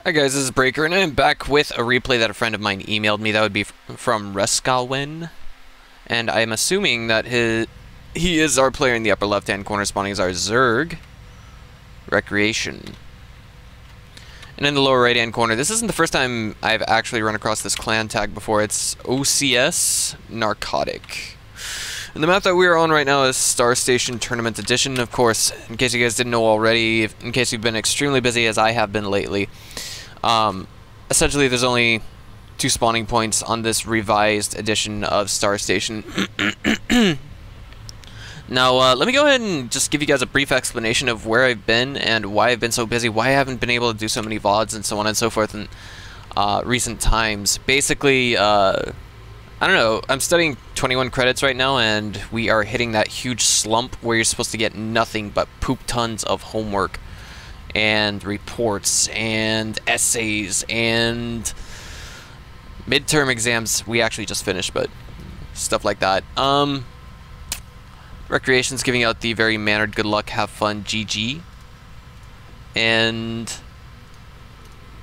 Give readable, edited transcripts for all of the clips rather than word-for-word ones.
Hi guys, this is Breaker, and I'm back with a replay that a friend of mine emailed me. That would be from Rescalwin, and I'm assuming that he is our player in the upper left-hand corner, spawning as our Zerg. Recreation. And in the lower right-hand corner, this isn't the first time I've actually run across this clan tag before. It's OCS Narcotic. And the map that we are on right now is Star Station Tournament Edition, of course, in case you guys didn't know already, in case you've been extremely busy as I have been lately. Essentially, there's only 2 spawning points on this revised edition of Star Station. Now, let me go ahead and just give you guys a brief explanation of where I've been and why I've been so busy, why I haven't been able to do so many VODs and so on and so forth in recent times. Basically, I don't know, I'm studying 21 credits right now, and we are hitting that huge slump where you're supposed to get nothing but poop tons of homework and reports and essays and midterm exams. We actually just finished, but stuff like that. Recreation's giving out the very mannered good luck, have fun, GG. And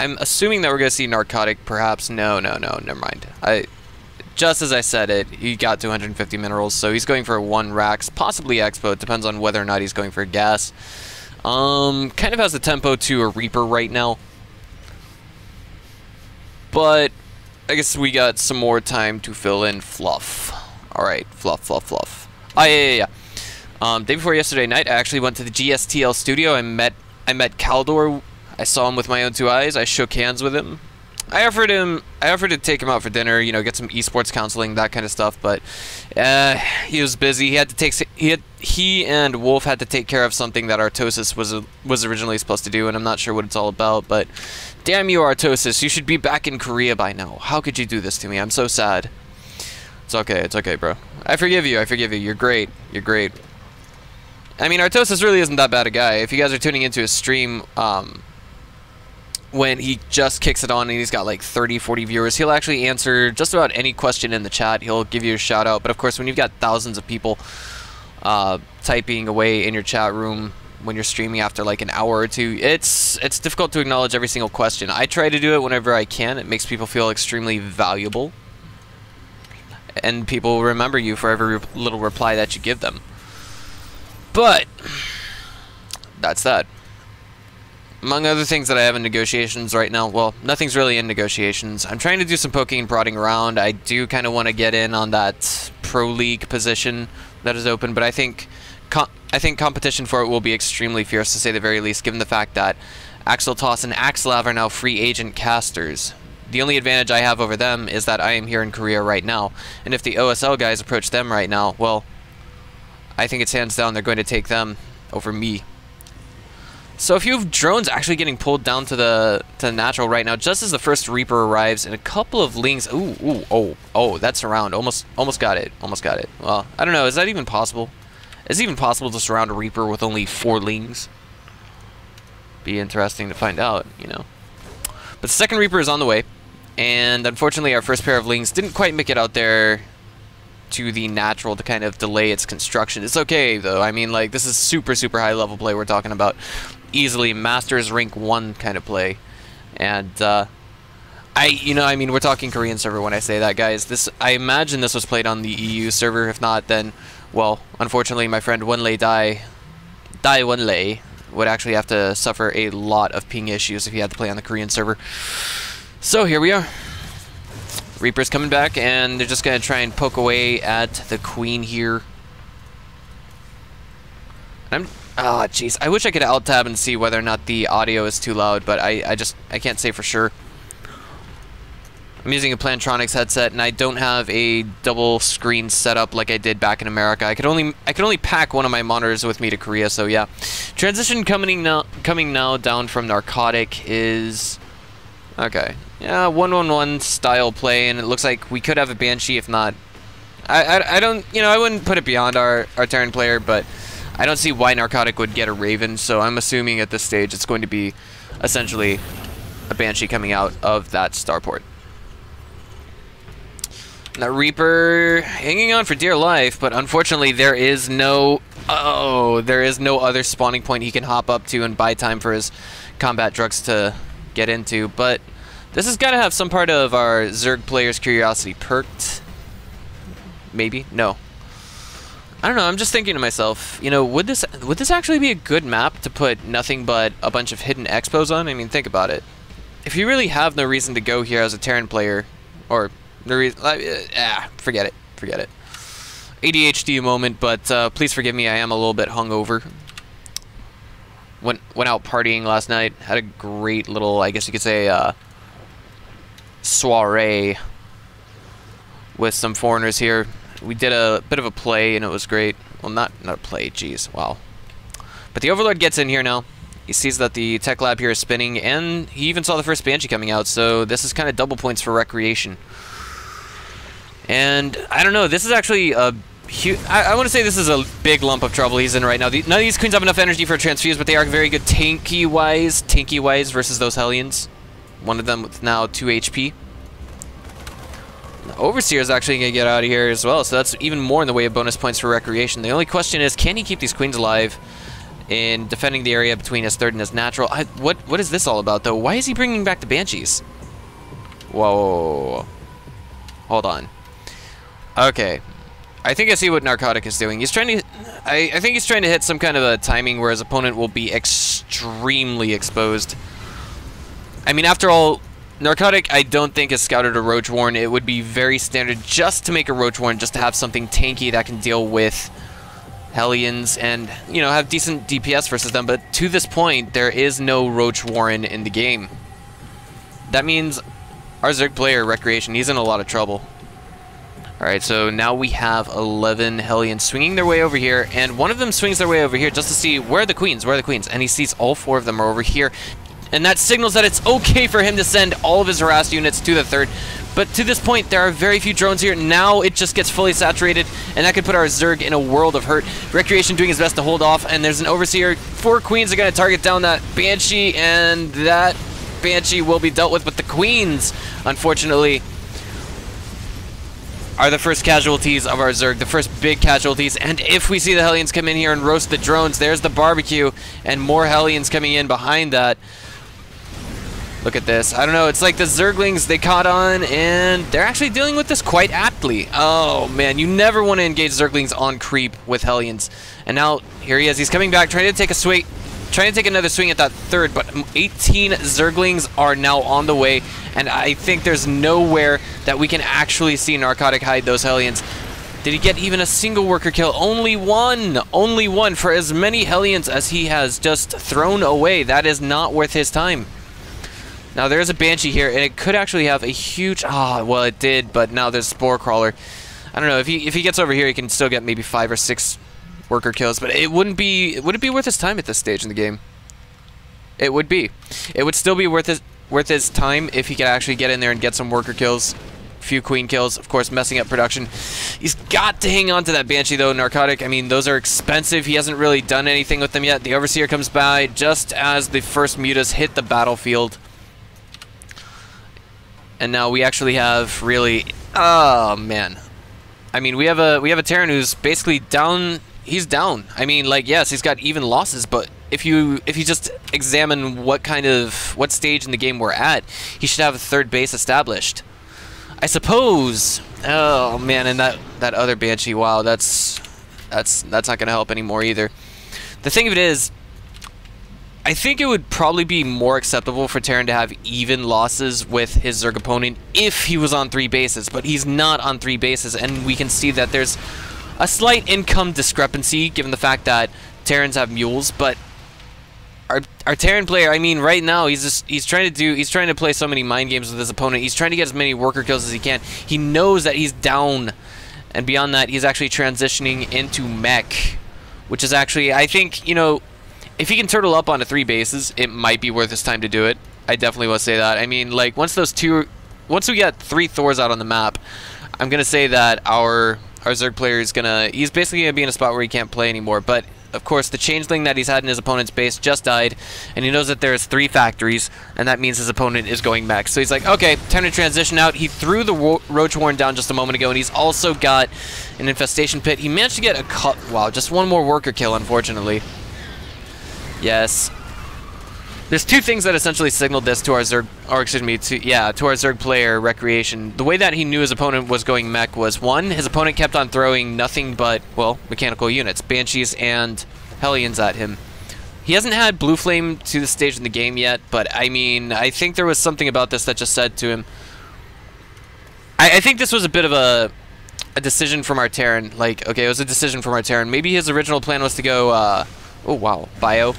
I'm assuming that we're going to see Narcotic, perhaps. No, never mind. Just as I said it, he got 250 minerals, so he's going for 1 Rax, possibly Expo. It depends on whether or not he's going for gas. Kind of has the tempo to a Reaper right now. But I guess we got some more time to fill in fluff. Alright, fluff. Oh, yeah. Day before yesterday night, I actually went to the GSTL studio. I met Caldor. I saw him with my own 2 eyes. I shook hands with him. I offered to take him out for dinner, you know, get some esports counseling, that kind of stuff, but he was busy. He had to take he and Wolf had to take care of something that Artosis was originally supposed to do, and I'm not sure what it's all about, but damn you, Artosis, you should be back in Korea by now. How could you do this to me? I'm so sad. It's okay, bro. I forgive you. You're great. I mean, Artosis really isn't that bad a guy. If you guys are tuning into his stream, when he just kicks it on and he's got like 30-40 viewers, he'll actually answer just about any question in the chat. He'll give you a shout out. But of course, when you've got thousands of people typing away in your chat room when you're streaming after like an hour or 2, it's difficult to acknowledge every single question. I try to do it whenever I can. It makes people feel extremely valuable, and people remember you for every little reply that you give them. But that's that. Among other things that I have in negotiations right now, well, nothing's really in negotiations. I'm trying to do some poking and prodding around. I do kind of want to get in on that Pro League position that is open, but I think competition for it will be extremely fierce, to say the very least, given the fact that Axel Toss and Axelav are now free agent casters. The only advantage I have over them is that I am here in Korea right now, and if the OSL guys approach them right now, well, I think it's hands down they're going to take them over me. So a few drones actually getting pulled down to the natural right now, just as the first Reaper arrives, and a couple of Lings. Oh, that's around. Almost got it. Well, I don't know. Is that even possible? Is it even possible to surround a Reaper with only 4 Lings? Be interesting to find out, you know. But the second Reaper is on the way, and unfortunately our first pair of Lings didn't quite make it out there to the natural to kind of delay its construction. It's okay though. I mean, like, this is super high level play we're talking about. Easily Masters Rank 1 kind of play. And I mean, we're talking Korean server when I say that, guys. I imagine this was played on the EU server. If not, then, well, unfortunately my friend Wenlei Dai Wenlei would actually have to suffer a lot of ping issues if he had to play on the Korean server. So here we are. Reaper's coming back, and they're just going to try and poke away at the Queen here. Ah, jeez. I wish I could alt-tab and see whether or not the audio is too loud, but I can't say for sure. I'm using a Plantronics headset, and I don't have a double screen setup like I did back in America. I could only pack one of my monitors with me to Korea, so yeah. Transition coming now down from Narcotic is okay. Yeah, 1-1-1 style play, and it looks like we could have a Banshee if not. I don't, you know, I wouldn't put it beyond our Terran player, but I don't see why Narcotic would get a Raven, so I'm assuming at this stage it's going to be essentially a Banshee coming out of that starport. That Reaper hanging on for dear life, but unfortunately there is no other spawning point he can hop up to and buy time for his combat drugs to get into, but this has got to have some part of our Zerg player's curiosity perked. Maybe? No. I don't know, I'm just thinking to myself, you know, would this actually be a good map to put nothing but a bunch of hidden expos on? I mean, think about it. If you really have no reason to go here as a Terran player, or no reason, forget it. Forget it. ADHD moment, but please forgive me, I am a little bit hungover. Went out partying last night, had a great little, I guess you could say, soiree with some foreigners here. We did a bit of a play, and it was great. Well, not a play, jeez, wow. But the Overlord gets in here now. He sees that the tech lab here is spinning, and he even saw the first Banshee coming out, so this is kind of double points for recreation. And, I don't know, this is actually a huge... I want to say this is a big lump of trouble he's in right now. None of these queens have enough energy for a transfuse, but they are very good tanky-wise versus those Hellions. One of them with now 2 HP. The Overseer is actually going to get out of here as well, so that's even more in the way of bonus points for recreation. The only question is, can he keep these queens alive in defending the area between his third and his natural? What is this all about, though? Why is he bringing back the Banshees? Whoa. Hold on. Okay. I think I see what Narcotic is doing. He's trying to... I think he's trying to hit some kind of a timing where his opponent will be extremely exposed. I mean, after all... Narcotic, I don't think is scouted a Roach Warren. It would be very standard just to make a Roach Warren, just to have something tanky that can deal with Hellions and, you know, have decent DPS versus them. But to this point, there is no Roach Warren in the game. That means our Zerg player, Recreation, he's in a lot of trouble. Alright, so now we have 11 Hellions swinging their way over here, and one of them swings their way over here just to see where are the queens, and he sees all 4 of them are over here. And that signals that it's okay for him to send all of his harassed units to the third. But to this point, there are very few drones here. Now it just gets fully saturated, and that could put our Zerg in a world of hurt. Recreation doing his best to hold off, and there's an Overseer. 4 queens are going to target down that Banshee, and that Banshee will be dealt with. But the queens, unfortunately, are the first casualties of our Zerg, the first big casualties. And if we see the Hellions come in here and roast the drones, there's the barbecue, and more Hellions coming in behind that. Look at this. I don't know. It's like the Zerglings, they caught on, and they're actually dealing with this quite aptly. Oh, man. You never want to engage Zerglings on creep with Hellions. And now, here he is. He's coming back, trying to take a swing. Trying to take another swing at that third, but 18 Zerglings are now on the way, and I think there's nowhere that we can actually see Narcotic hide those Hellions. Did he get even a single worker kill? Only one! Only one for as many Hellions as he has just thrown away. That is not worth his time. Now there's a Banshee here, and it could actually have a huge... well, it did, but now there's Spore Crawler. I don't know, if he gets over here, he can still get maybe 5 or 6 worker kills, but it wouldn't be... Would it be worth his time at this stage in the game? It would be. It would still be worth his time if he could actually get in there and get some worker kills. Few queen kills, of course, messing up production. He's got to hang on to that Banshee, though. Narcotic, I mean, those are expensive. He hasn't really done anything with them yet. The Overseer comes by just as the first mutas hit the battlefield. And now we actually have really... Oh, man. I mean, we have a Terran who's basically down... He's down. I mean, like, yes, he's got even losses, but if you just examine what stage in the game we're at, he should have a third base established. I suppose... Oh, man, and that other Banshee, wow, that's not going to help anymore either. The thing of it is, I think it would probably be more acceptable for Terran to have even losses with his Zerg opponent if he was on 3 bases, but he's not on 3 bases, and we can see that there's a slight income discrepancy given the fact that Terrans have mules, but our Terran player, I mean, right now he's trying to play so many mind games with his opponent. He's trying to get as many worker kills as he can. He knows that he's down, and beyond that, he's actually transitioning into mech, which is actually, I think, you know, if he can turtle up onto 3 bases, it might be worth his time to do it. I definitely will say that. I mean, like, once we get 3 Thors out on the map, I'm gonna say that our Zerg player is he's basically gonna be in a spot where he can't play anymore. But of course, the changeling that he's had in his opponent's base just died, and he knows that there's 3 factories, and that means his opponent is going mech. So he's like, okay, time to transition out. He threw the Roach Warren down just a moment ago, and he's also got an infestation pit. He managed to get wow, just 1 more worker kill, unfortunately. Yes. There's two things that essentially signaled this to our Zerg, or excuse me, to our Zerg player, Recreation. The way that he knew his opponent was going mech was, one, his opponent kept on throwing nothing but, well, mechanical units, Banshees and Hellions at him. He hasn't had Blue Flame to this stage in the game yet, but I mean, I think there was something about this that just said to him. I think this was a bit of a decision from our Terran. Like, okay, it was a decision from our Terran. Maybe his original plan was to go, oh wow, Bio.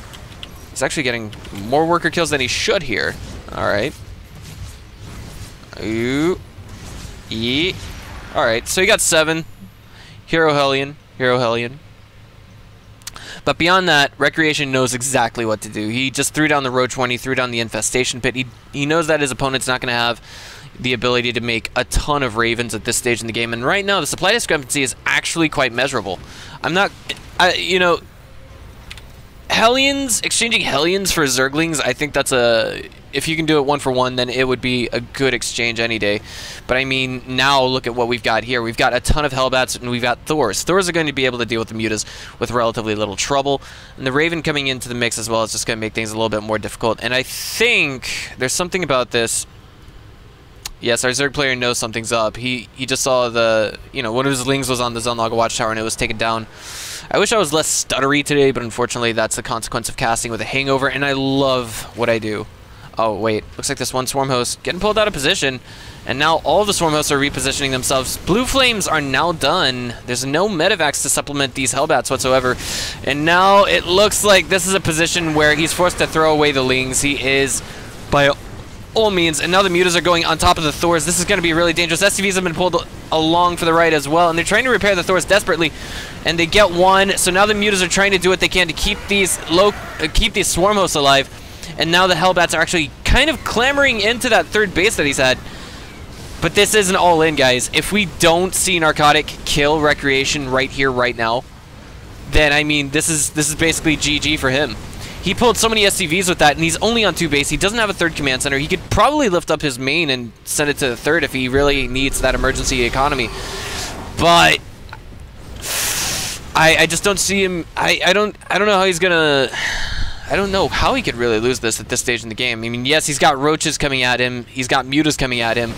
He's actually getting more worker kills than he should here. Alright. Ooh. Yee. Alright, so he got 7. Hero Hellion. Hero Hellion. But beyond that, Recreation knows exactly what to do. He just threw down the Roach 1, he threw down the Infestation Pit. He knows that his opponent's not going to have the ability to make a ton of Ravens at this stage in the game. And right now, the supply discrepancy is actually quite measurable. I'm not... you know... Hellions, exchanging Hellions for Zerglings, I think that's a... If you can do it 1-for-1, then it would be a good exchange any day. But I mean, now look at what we've got here. We've got a ton of Hellbats, and we've got Thors. Thors are going to be able to deal with the Mutas with relatively little trouble. And the Raven coming into the mix as well is just going to make things a little bit more difficult. And I think there's something about this. Yes, our Zerg player knows something's up. He just saw the... You know, one of his Lings was on the Zelnaga Watchtower, and it was taken down. I wish I was less stuttery today, but unfortunately that's the consequence of casting with a hangover, and I love what I do. Oh, wait. Looks like this one Swarm Host getting pulled out of position, and now all the Swarm Hosts are repositioning themselves. Blue Flames are now done. There's no Medivacs to supplement these Hellbats whatsoever, and now it looks like this is a position where he's forced to throw away the Lings. He is, by all means, and now the Mutas are going on top of the Thors. This is going to be really dangerous. SCVs have been pulled along for the right as well, and they're trying to repair the Thors desperately, and they get one. So now the Mutas are trying to do what they can to keep these Swarm Hosts alive, and now the Hellbats are actually kind of clamoring into that third base that he's had. But this isn't all in, guys. If we don't see Narcotic kill Recreation right here, right now, then I mean, this is basically GG for him. He pulled so many SCVs with that, and he's only on 2 base. He doesn't have a third command center. He could probably lift up his main and send it to the third if he really needs that emergency economy. But I just don't see him. I don't know how he's gonna. I don't know how he could really lose this at this stage in the game. I mean, yes, he's got Roaches coming at him. He's got Mutas coming at him.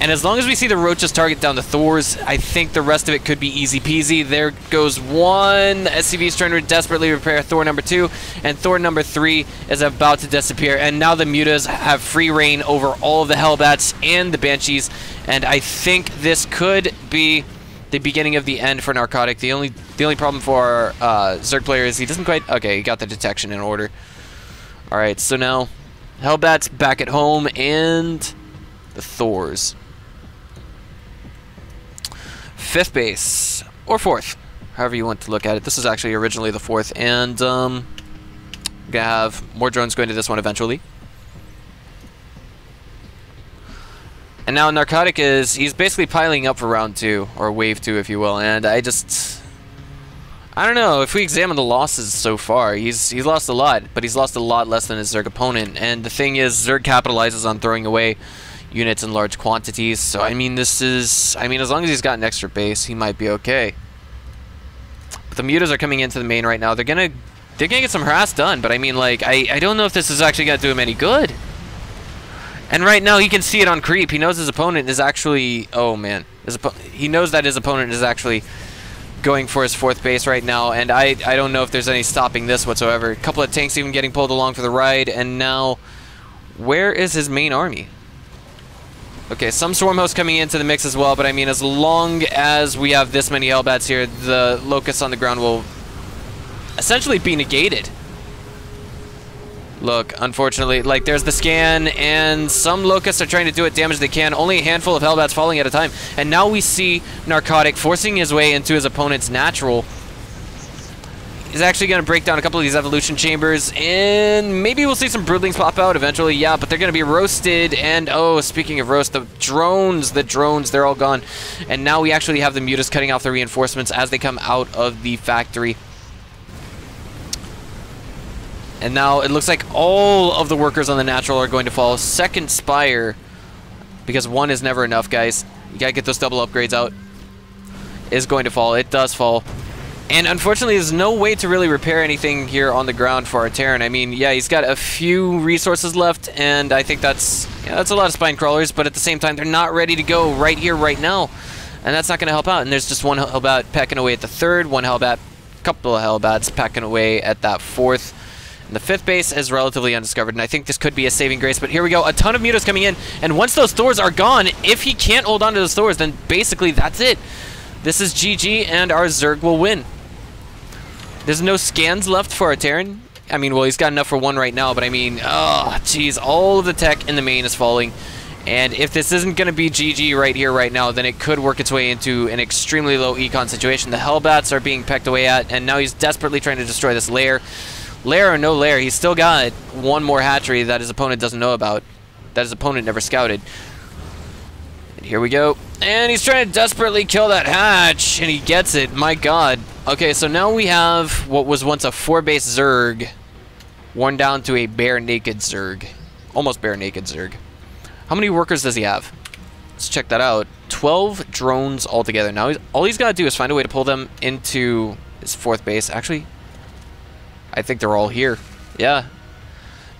And as long as we see the Roaches target down the Thors, I think the rest of it could be easy peasy. There goes one. SCV is trying to desperately repair Thor number 2, and Thor number 3 is about to disappear. And now the Mutas have free reign over all of the Hellbats and the Banshees, and I think this could be the beginning of the end for Narcotic. The only problem for our Zerg player is he doesn't quite... Okay, he got the detection in order. Alright, so now Hellbats back at home, and the Thors. 5th base, or 4th, however you want to look at it. This is actually originally the 4th, and we're gonna have more drones going to this one eventually. And now Narcotic he's basically piling up for round 2, or wave 2 if you will, and I don't know, if we examine the losses so far, he's lost a lot, but he's lost a lot less than his Zerg opponent, and the thing is, Zerg capitalizes on throwing away units in large quantities, so I mean, as long as he's got an extra base, he might be okay. But the Mutas are coming into the main right now. They're gonna get some harass done, but I mean, like, I don't know if this is actually gonna do him any good. And right now, he can see it on creep. He knows his opponent is actually... Oh, man. He knows that his opponent is actually going for his 4th base right now, and I don't know if there's any stopping this whatsoever. A couple of tanks even getting pulled along for the ride, and now... Where is his main army? Okay, some Swarm Hosts coming into the mix as well, but I mean, as long as we have this many Hellbats here, the Locusts on the ground will essentially be negated. Look, unfortunately, like, there's the scan, and some Locusts are trying to do what damage they can. Only a handful of Hellbats falling at a time. And now we see Narcotic forcing his way into his opponent's natural. He's actually going to break down a couple of these evolution chambers, and maybe we'll see some Broodlings pop out eventually, yeah, but they're going to be roasted, and, oh, speaking of roast, the drones, they're all gone. And now we actually have the Mutas cutting off the reinforcements as they come out of the factory. And now it looks like all of the workers on the natural are going to fall. Second Spire, because 1 is never enough, guys. You gotta get those double upgrades out. Is going to fall. It does fall. And unfortunately, there's no way to really repair anything here on the ground for our Terran. I mean, yeah, he's got a few resources left, and I think that's a lot of spine crawlers, but at the same time, they're not ready to go right here, right now. And that's not going to help out. And there's just one Hellbat pecking away at the third, one Hellbat, couple of Hellbats pecking away at that fourth. And the fifth base is relatively undiscovered, and I think this could be a saving grace. But here we go, a ton of mutas coming in, and once those Thors are gone, if he can't hold on to those Thors, then basically that's it. This is GG, and our Zerg will win. There's no scans left for our Terran. I mean, well, he's got enough for one right now, but I mean, oh, jeez, all of the tech in the main is falling. And if this isn't going to be GG right here, right now, then it could work its way into an extremely low econ situation. The Hellbats are being pecked away at, and now he's desperately trying to destroy this lair. Lair or no lair, he's still got one more hatchery that his opponent doesn't know about, that his opponent never scouted. And here we go. And he's trying to desperately kill that hatch, and he gets it. My god. Okay, so now we have what was once a 4-base Zerg worn down to a bare-naked Zerg. Almost bare-naked Zerg. How many workers does he have? Let's check that out. 12 drones altogether. Now, all he's got to do is find a way to pull them into his 4th base. Actually, I think they're all here. Yeah.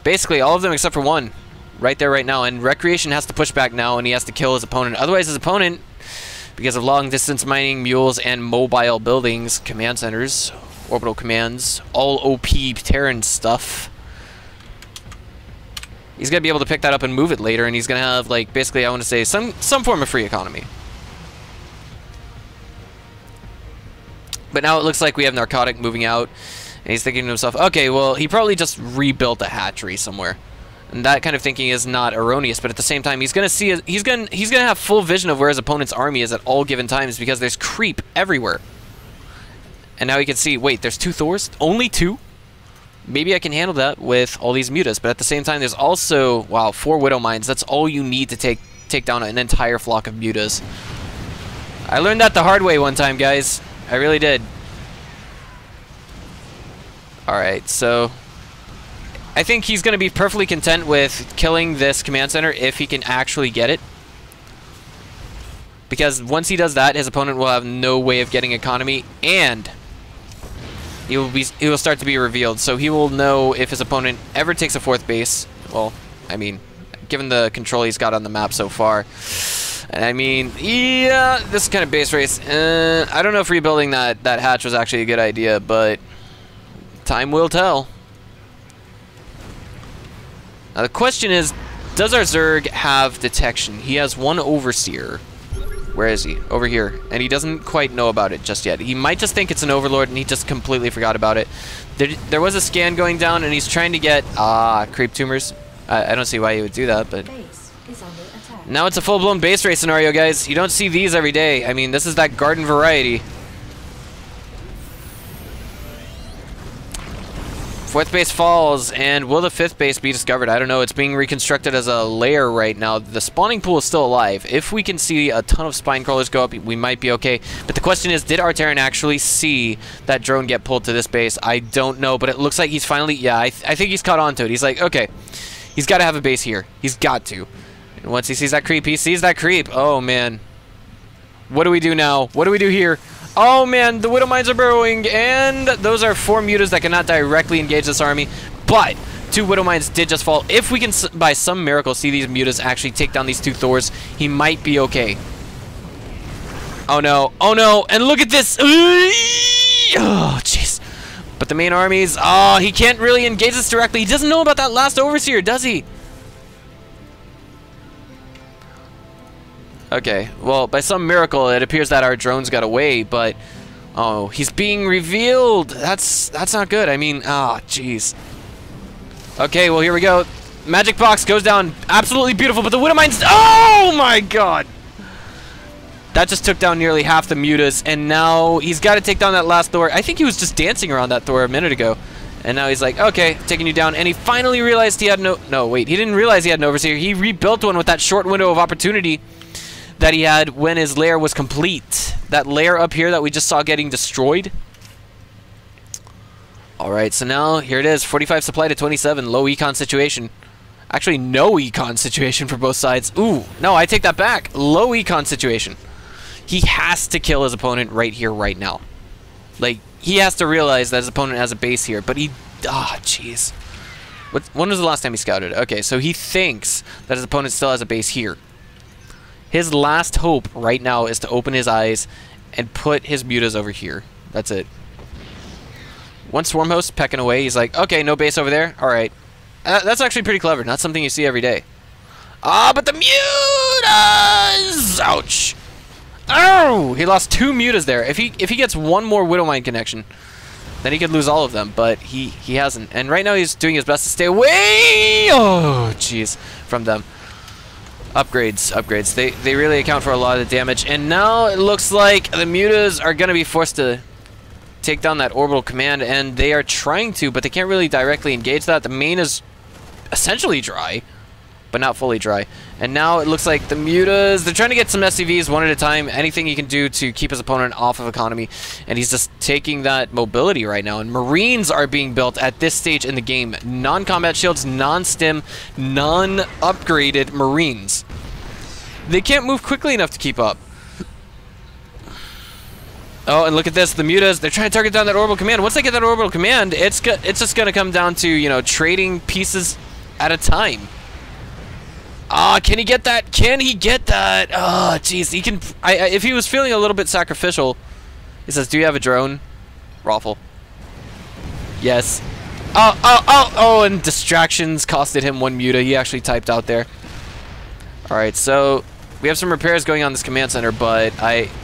Basically, all of them except for one. Right there, right now. And Recreation has to push back now, and he has to kill his opponent. Otherwise, his opponent, because of long-distance mining, mules, and mobile buildings, command centers, orbital commands, all OP Terran stuff, he's going to be able to pick that up and move it later, and he's going to have, like, basically, I want to say, some form of free economy. But now it looks like we have Narcotic moving out, and he's thinking to himself, okay, well, he probably just rebuilt a hatchery somewhere. And that kind of thinking is not erroneous, but at the same time, he's going to see, he's going to have full vision of where his opponent's army is at all given times, because there's creep everywhere. And now he can see, wait, there's 2 Thors? Only 2? Maybe I can handle that with all these mutas, but at the same time, there's also, wow, 4 Widow Mines. That's all you need to take down an entire flock of mutas. I learned that the hard way one time, guys. I really did. Alright, so I think he's going to be perfectly content with killing this command center if he can actually get it. Because once he does that, his opponent will have no way of getting economy, and he will start to be revealed. So he will know if his opponent ever takes a 4th base. Well, I mean, given the control he's got on the map so far. And I mean, yeah, this kind of base race. I don't know if rebuilding that hatch was actually a good idea, but time will tell. Now the question is, does our Zerg have detection? He has one Overseer. Where is he? Over here. And he doesn't quite know about it just yet. He might just think it's an Overlord and he just completely forgot about it. There was a scan going down and he's trying to get creep tumors. I don't see why he would do that, but now it's a full-blown base race scenario, guys. You don't see these every day. I mean, this is that garden variety. 4th base falls, and will the 5th base be discovered? I don't know. It's being reconstructed as a lair right now. The spawning pool is still alive. If we can see a ton of spine crawlers go up, we might be okay. But the question is, did our Terran actually see that drone get pulled to this base? I don't know, but it looks like he's finally... Yeah, I think he's caught on to it. He's like, okay, he's got to have a base here. He's got to. And once he sees that creep, he sees that creep. Oh, man. What do we do now? What do we do here? Oh man, the Widow Mines are burrowing, and those are 4 mutas that cannot directly engage this army, but 2 Widow Mines did just fall. If we can, by some miracle, see these mutas actually take down these 2 Thors, he might be okay. Oh no, and look at this! Oh, jeez. But the main armies, oh, he can't really engage this directly. He doesn't know about that last Overseer, does he? Okay, well, by some miracle, it appears that our drones got away, but... Oh, he's being revealed! That's not good. I mean, jeez. Okay, well, here we go. Magic Box goes down. Absolutely beautiful, but the Widow Mines... Oh, my God! That just took down nearly half the mutas, and now he's got to take down that last Thor. I think he was just dancing around that Thor a minute ago. And now he's like, okay, taking you down. And he finally realized he had no... No, wait, he didn't realize he had an Overseer. He rebuilt one with that short window of opportunity that he had when his lair was complete. That lair up here that we just saw getting destroyed. Alright, so now here it is. 45 supply to 27. Low econ situation. Actually, no econ situation for both sides. Ooh, no, I take that back. Low econ situation. He has to kill his opponent right here, right now. Like, he has to realize that his opponent has a base here, but he... Ah, jeez. When was the last time he scouted? Okay, so he thinks that his opponent still has a base here. His last hope right now is to open his eyes and put his mutas over here. That's it. One Swarm Host pecking away. He's like, okay, no base over there. All right. That's actually pretty clever. Not something you see every day. Ah, but the mutas! Ouch. Oh! He lost 2 mutas there. If he gets one more Widowmine connection, then he could lose all of them, but he hasn't. And right now he's doing his best to stay away. Oh, jeez, from them. Upgrades. They really account for a lot of the damage. And now it looks like the mutas are going to be forced to take down that orbital command, and they are trying to, but they can't really directly engage that. The main is essentially dry, but not fully dry. And now it looks like the mutas, they're trying to get some SCVs one at a time, anything he can do to keep his opponent off of economy, and he's just taking that mobility right now. And Marines are being built at this stage in the game. Non-combat shields, non-stim, non-upgraded Marines. They can't move quickly enough to keep up. Oh, and look at this, the mutas, they're trying to target down that orbital command. Once they get that orbital command, it's just going to come down to, you know, trading pieces at a time. Ah, can he get that? Can he get that? Oh, jeez. He can. If he was feeling a little bit sacrificial, he says, "Do you have a drone?" Raffle. Yes. Oh! And distractions costed him 1 muta. He actually typed out there. All right, so we have some repairs going on this command center, but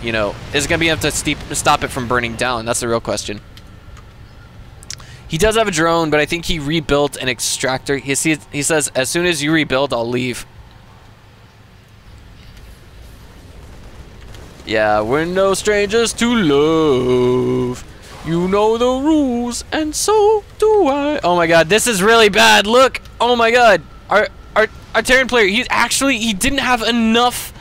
you know, is it gonna be enough to stop it from burning down? That's the real question. He does have a drone, but I think he rebuilt an extractor. He says, as soon as you rebuild, I'll leave. Yeah, we're no strangers to love. You know the rules, and so do I. Oh my god, this is really bad. Look. Oh my god. Our Terran player, he didn't have enough.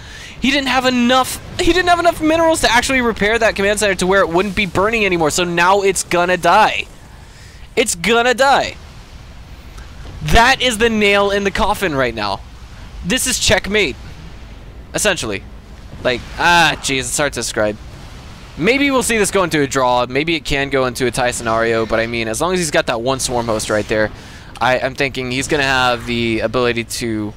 He didn't have enough minerals to actually repair that command center to where it wouldn't be burning anymore. So now it's gonna die. It's gonna die. That is the nail in the coffin right now. This is checkmate, essentially. Like, jeez, it's hard to describe. Maybe we'll see this go into a draw. Maybe it can go into a tie scenario. But I mean, as long as he's got that one Swarm Host right there, I'm thinking he's gonna have the ability to.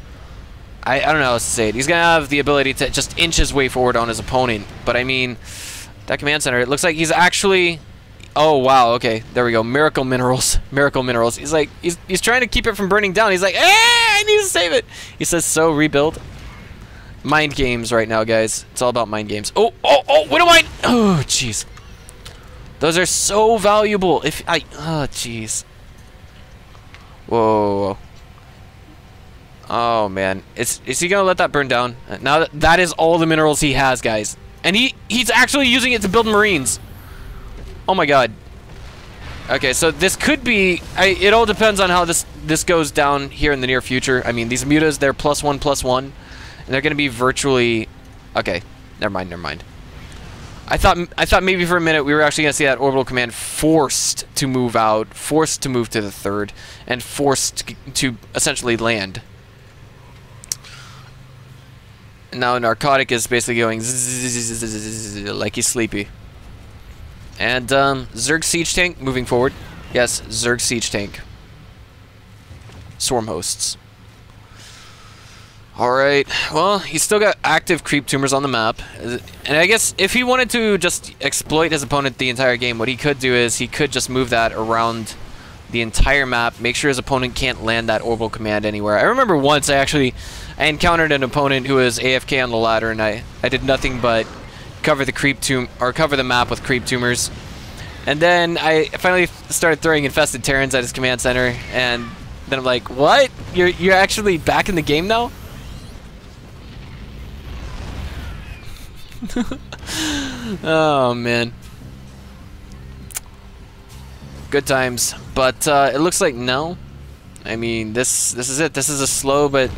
I don't know how to say it. He's gonna have the ability to just inch his way forward on his opponent. But I mean, that command center. It looks like he's actually. Oh wow. Okay, there we go. Miracle minerals. Miracle minerals. He's like, he's trying to keep it from burning down. He's like, I need to save it. He says, so rebuild. Mind games right now, guys. It's all about mind games. Oh, Widowmine! Oh, jeez. Those are so valuable. Oh, jeez. Whoa. Oh, man. Is he gonna let that burn down? Now that is all the minerals he has, guys. And he's actually using it to build Marines. Oh my god. Okay, so this could be... it all depends on how this goes down here in the near future. I mean, these mutas, they're +1/+1. And they're going to be virtually... Okay, never mind. I thought maybe for a minute we were actually going to see that orbital command forced to move out, forced to move to the 3rd, and forced to essentially land. And now Narcotic is basically going like he's sleepy. And Zerg Siege Tank moving forward. Yes, Zerg Siege Tank. Swarm Hosts. Alright, well, he's still got active creep tumors on the map. And I guess if he wanted to just exploit his opponent the entire game, what he could do is he could just move that around the entire map, make sure his opponent can't land that orbital command anywhere. I remember once I encountered an opponent who was AFK on the ladder, and I did nothing but cover the map with creep tumors. And then I finally started throwing infested Terrans at his command center, and then I'm like, what? You're actually back in the game now? Oh man, good times. But it looks like no. I mean, this is it. This is a slow but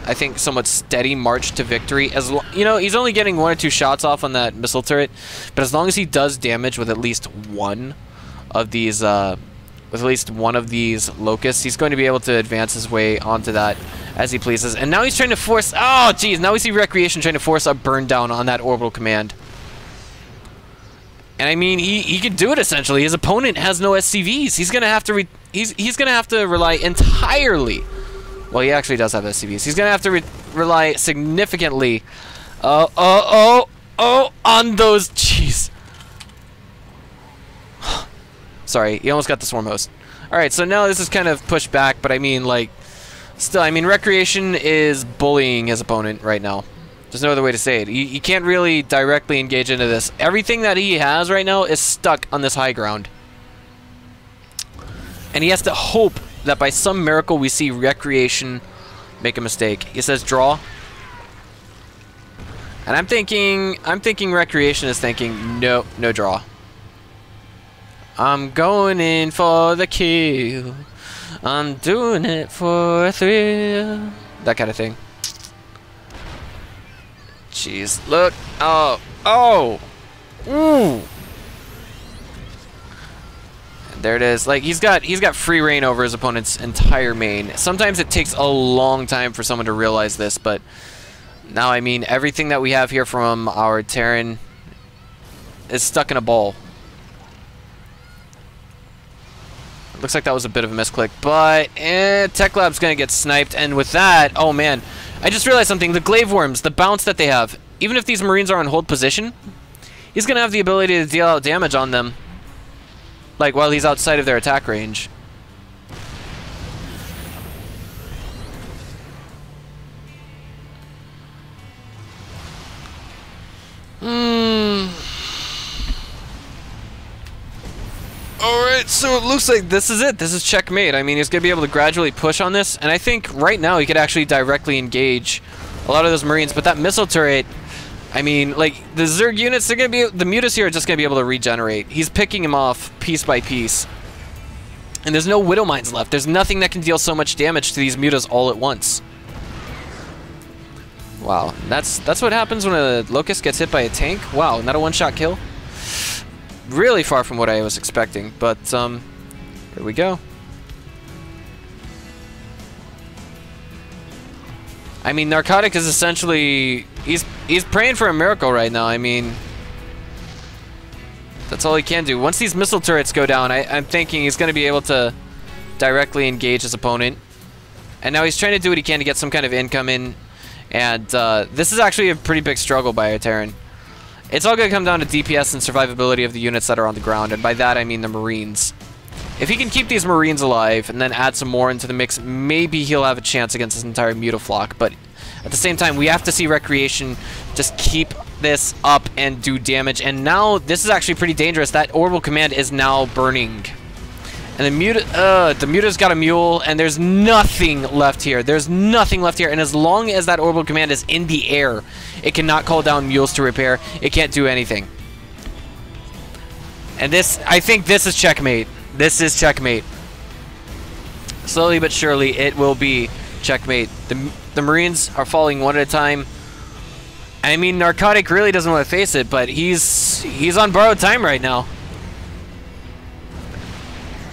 I think somewhat steady march to victory. You know, he's only getting 1 or 2 shots off on that missile turret, but as long as he does damage with at least one of these locusts, he's going to be able to advance his way onto that as he pleases. And now he's trying to force... Oh, jeez. Now we see Recreation trying to force a burn down on that orbital command. And I mean, he can do it essentially. His opponent has no SCVs. He's gonna have to he's gonna have to rely entirely. Well, he actually does have SCVs. He's gonna have to rely significantly. On those. Jeez. Sorry, he almost got the swarm host. All right, so now this is kind of pushed back, but I mean, like, still, I mean, Recreation is bullying his opponent right now. There's no other way to say it. He can't really directly engage into this. Everything that he has right now is stuck on this high ground. And he has to hope that by some miracle we see Recreation make a mistake. He says draw. And I'm thinking Recreation is thinking, no draw. I'm going in for the kill. I'm doing it for a thrill. That kind of thing. Jeez, look. Oh. Ooh. There it is. Like, he's got free reign over his opponent's entire main. Sometimes it takes a long time for someone to realize this, but now, I mean, everything that we have here from our Terran is stuck in a ball. Looks like that was a bit of a misclick, but Tech Lab's gonna get sniped, and with that, oh man, I just realized something. The Glaive Worms, the bounce that they have, even if these Marines are on hold position, he's gonna have the ability to deal out damage on them, like while he's outside of their attack range. Alright, so it looks like this is it. This is checkmate. I mean, he's going to be able to gradually push on this, and I think right now he could actually directly engage a lot of those Marines, but that missile turret, I mean, like, the Zerg units, they're going to be, the Mutas here are just going to be able to regenerate. He's picking him off piece by piece. And there's no Widow Mines left. There's nothing that can deal so much damage to these Mutas all at once. Wow, that's what happens when a Locust gets hit by a tank. Wow, not a one-shot kill. Really far from what I was expecting, but here we go. I mean, Narcotic is essentially he's praying for a miracle right now. I mean, that's all he can do. Once these missile turrets go down, I'm thinking he's going to be able to directly engage his opponent. And now he's trying to do what he can to get some kind of income in. And this is actually a pretty big struggle by a Terran. It's all going to come down to DPS and survivability of the units that are on the ground, and by that I mean the Marines. If he can keep these Marines alive and then add some more into the mix, maybe he'll have a chance against his entire Mutaflock, but at the same time, we have to see Recreation just keep this up and do damage, and now this is actually pretty dangerous. That Orbital Command is now burning. And the Muta's got a mule, and there's nothing left here. There's nothing left here, and as long as that Orbital Command is in the air, it cannot call down mules to repair. It can't do anything. And this, I think this is checkmate. This is checkmate. Slowly but surely, it will be checkmate. The Marines are falling one at a time. I mean, Narcotic really doesn't want to face it, but he's on borrowed time right now.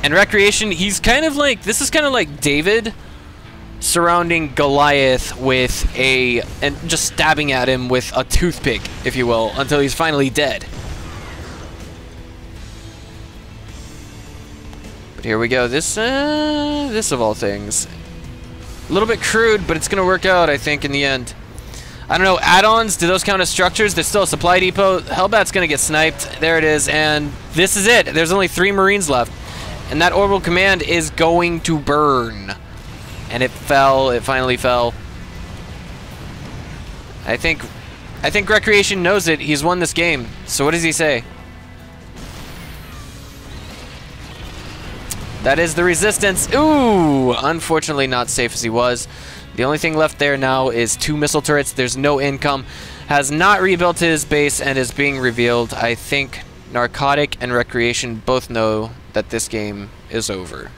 And Recreation, he's kind of like, this is kind of like David surrounding Goliath with and just stabbing at him with a toothpick, if you will, until he's finally dead. But here we go. This of all things. A little bit crude, but it's going to work out, I think, in the end. I don't know, add-ons, do those count as structures? There's still a supply depot. Hellbat's going to get sniped. There it is, and this is it. There's only 3 Marines left. And that Orbital Command is going to burn. And it fell. It finally fell. I think Recreation knows it. He's won this game. So what does he say? That is the resistance. Ooh! Unfortunately not safe as he was. The only thing left there now is 2 missile turrets. There's no income. Has not rebuilt his base and is being revealed. I think Narcotic and Recreation both know that this game is over.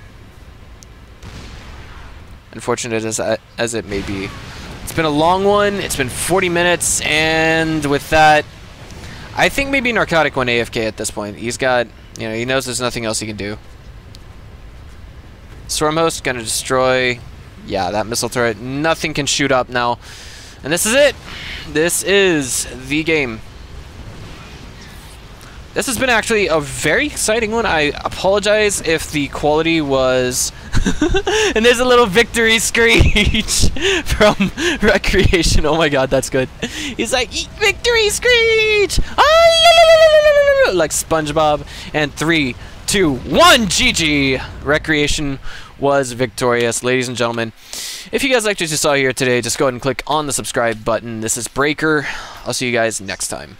Unfortunate as it may be. It's been a long one. It's been 40 minutes, and with that, I think maybe Narcotic went AFK at this point. He's got, you know, he knows there's nothing else he can do. Stormhost gonna destroy, yeah, that missile turret. Nothing can shoot up now. And this is it. This is the game. this has been actually a very exciting one. I apologize if the quality was... and there's a little victory screech from Recreation. Oh my god, that's good. He's like, victory screech! Ah, like SpongeBob. And 3, 2, 1, GG! Recreation was victorious. Ladies and gentlemen, if you guys liked what you saw here today, just go ahead and click on the subscribe button. This is Breaker. I'll see you guys next time.